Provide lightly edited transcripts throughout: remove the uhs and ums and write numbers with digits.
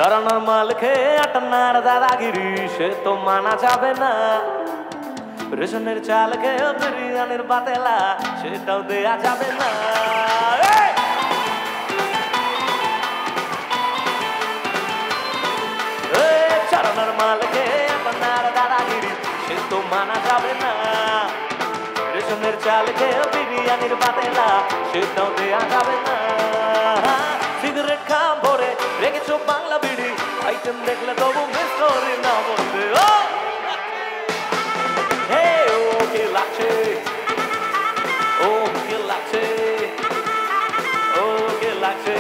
সারানোর মাল খেয়ে আটানার দাদাগিরি সে তো মানা যাবে না। রেশনের চাল খেয়ে বিরিয়ানির বাতেলা সেটাও দেয়া যাবে না। সারানোর মাল খেয়ে আটানার দাদাগিরি সে তো মানা যাবে না। রেশনের চাল খেয়ে বিরিয়ানির বাতেলা সেটাও দেয়া যাবে না। সিগারেট খাম ভরে রেখেছো বাংলা বিড়ি আইটেম দেখলে তবু মিস করি না বলতে। ও কে লাগছে, ও কে লাগছে, ও কে লাগছে।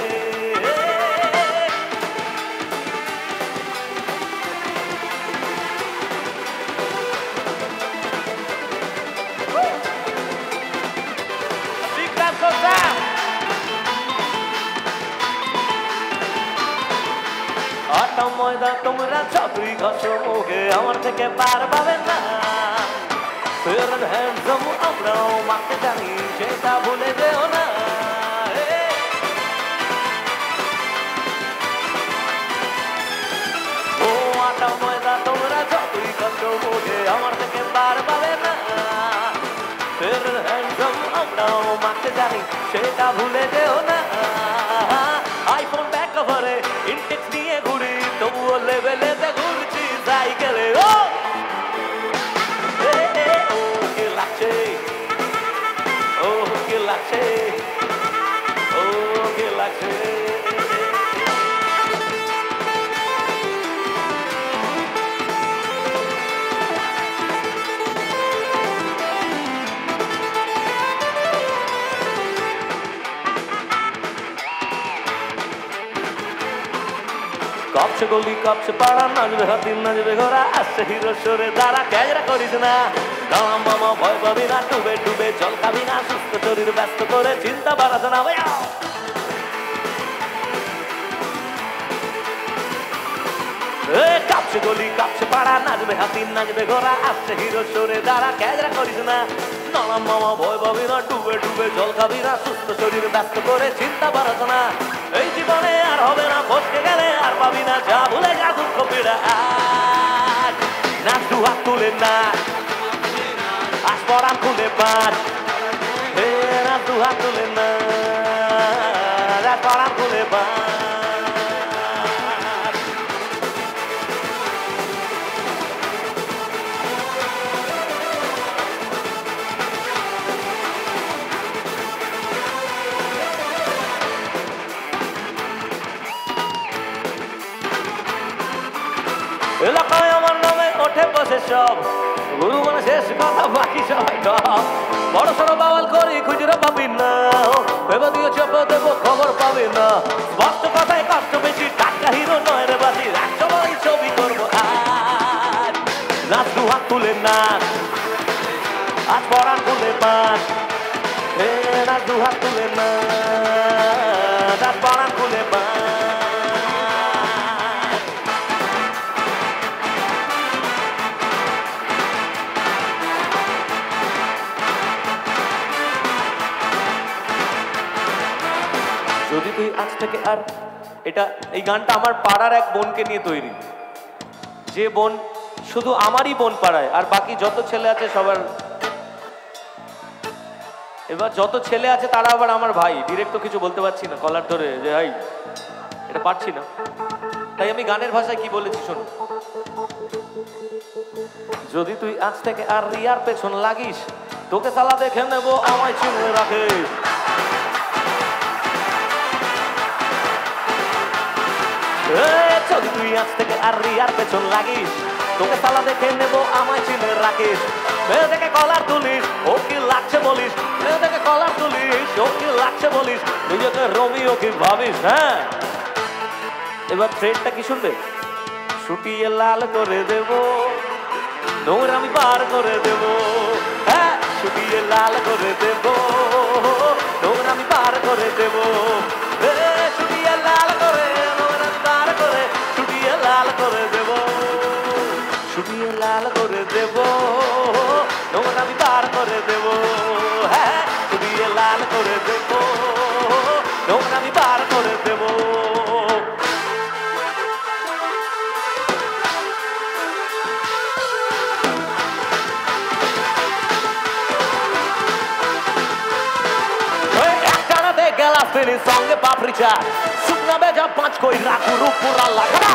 আটা ময়দা তোমরা যতই ঘষো মুখে আমার থেকে পার পাবে না। ফেয়ার এন্ড হ্যান্ডসাম আমরাও মারতে জানি সেটা ভুলে যেও না। ও আটা ময়দা তোমরা যতই ঘষো মুখে আমার থেকে পার পাবে না। ফেয়ার এন্ড হ্যান্ডসাম আমরাও মারতে জানি সেটা ভুলে যেও না। আইফোন ব্যাক কভারে ইনটেক্স নিয়ে ঘুরি তবুও লেভেলেতে ঘুরছি সাইকেলে। ও কে লাগছে, ও কে লাগছে, ও কে লাগছে। কপসে গলি কপসে পাড়া নাচবে হাতি নাচবে ঘোড়া আসছে হিরো সরে দাঁড়া ক্যাজরা করিস না। গাওয়া মামা ভয় পাবি না ডুবে ডুবে জল খাবি না সুস্থ শরীর ব্যস্ত করে চিন্তা বাড়াতে না। কাপসে গলি কাপসে পাড়া নাচবে হাতি নাচবে ঘোড়া আসছে হিরো সরে দাঁড়া ক্যাজরা করিস না। নরম মামা ভয় পাবি না ডুবে ডুবে জল খাবি না সুস্থ শরীর ব্যস্ত করে চিন্তা বাড়াতো না। এই জীবনে আর হবে না ফসকে গেলে আর পাবি না যা ভুলে যা দুঃখ পীড়া। নাচ দু হাত তুলে নাচ আজ পড়ান খুলে পাঁচ। নাচ দু হাত তুলে নাচ আজ পড়ান খুলে পাঁচ। এলাকায় আমার নামে ওঠে বসে সব গুরু মানে শেষ কথা বাকি সবাই টপ। বড় সড়ো বাওয়াল করি খুচরো পাবি না ভেবে দিয়ে চেপে দেবো খবর পাবি না। স্পষ্ট কথায় কষ্ট বেশি টাকা হিরো নয় রে বাজি একশো বড়ই ছবি করবো আজ। নাচ দু হাত তুলে নাচ আজ পড়ান খুলে পাঁচ। নাচ দু হাত তুলে নাচ আজ পড়ান খুলে পাঁচ। যদি তুই আজ থেকে আর এটা এই গানটা আমার পাড়ার এক বোনকে নিয়ে তৈরি, যে বোন শুধু আমারই বোন পাড়ায় আর বাকি যত ছেলে আছে সবার। এবার যত ছেলে আছে তারা আবার আমার ভাই। ডিরেক্ট তো কিছু বলতে পারছি না কলার ধরে যে ভাই এটা পারছি না, তাই আমি গানের ভাষায় কি বলেছি শোনো। যদি তুই আজ থেকে আর রিয়ার পেছন লাগিস তোকে সালা দেখে নেবো আমায় চিনে রাখিস। যদি তুই আজ থেকে আর রিয়ার পেছন লাগিস তোকে সালা দেখে নেবো আমায় চিনে রাখিস। মেয়ে দেখে কলার তুলিস ও কি লাগছে বলিস, মেয়ে দেখে কলার তুলিস ও কি লাগছে বলিস, নিজেকে রোমিও কি ভাবিস। হ্যাঁ এবার থ্রেডটা কি শুনবে? শুটিয়ে লাল করে দেব নোংরা আমি বার করে দেব। হ্যাঁ শুটিয়ে লাল করে দেব নোংরা আমি বার করে দেব। শুটিয়ে লাল করে নোংরা আমি বার করে শুটিয়ে লাল করে দেব। শুটিয়ে লাল করে দেব নোংরা আমি বার করে দেব। হ্যাঁ শুটিয়ে লাল করে দেব নোংরা আমি বার করে দেব। ফিনি সঙ্গে পাপড়ি চাট শুকনা বেজা পাঁচ কইরা গুরু পুরা লাগা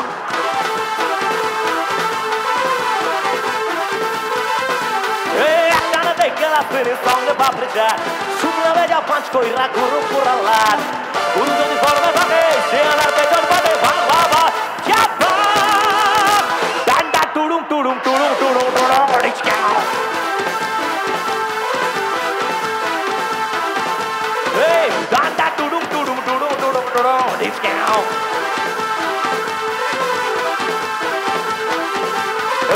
গেলাস ফিনি সঙ্গে পাপড়ি চাট শুকনা বেজা পাঁচ কইরা গুরু পুরা লাট গুরু যদি ফর্মে থাকে সে আনার পেছন পাবে ভাঙ বাবা ডান্ডা টুড়ুম টুড়ুম টুড়ুম টুড়ুম টুড়ুম রিচকাও এই ডান্ডা টুড়ুম টুড়ুম টুড়ুম টুড়ুম টুড়ুম রিচকাও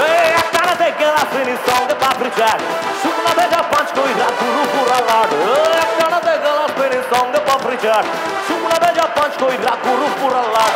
এই একটানাতে গেলাস ফিনি সঙ্গে পাপড়ি চাট শুকনা বেজা পাঁচ কইরা গুরু পুরা লাট একটানাতে গেলাস ফিনি সঙ্গে পাপড়ি চাট শুকনা বেজা পাঁচ কইরা গুরু পুরা লাট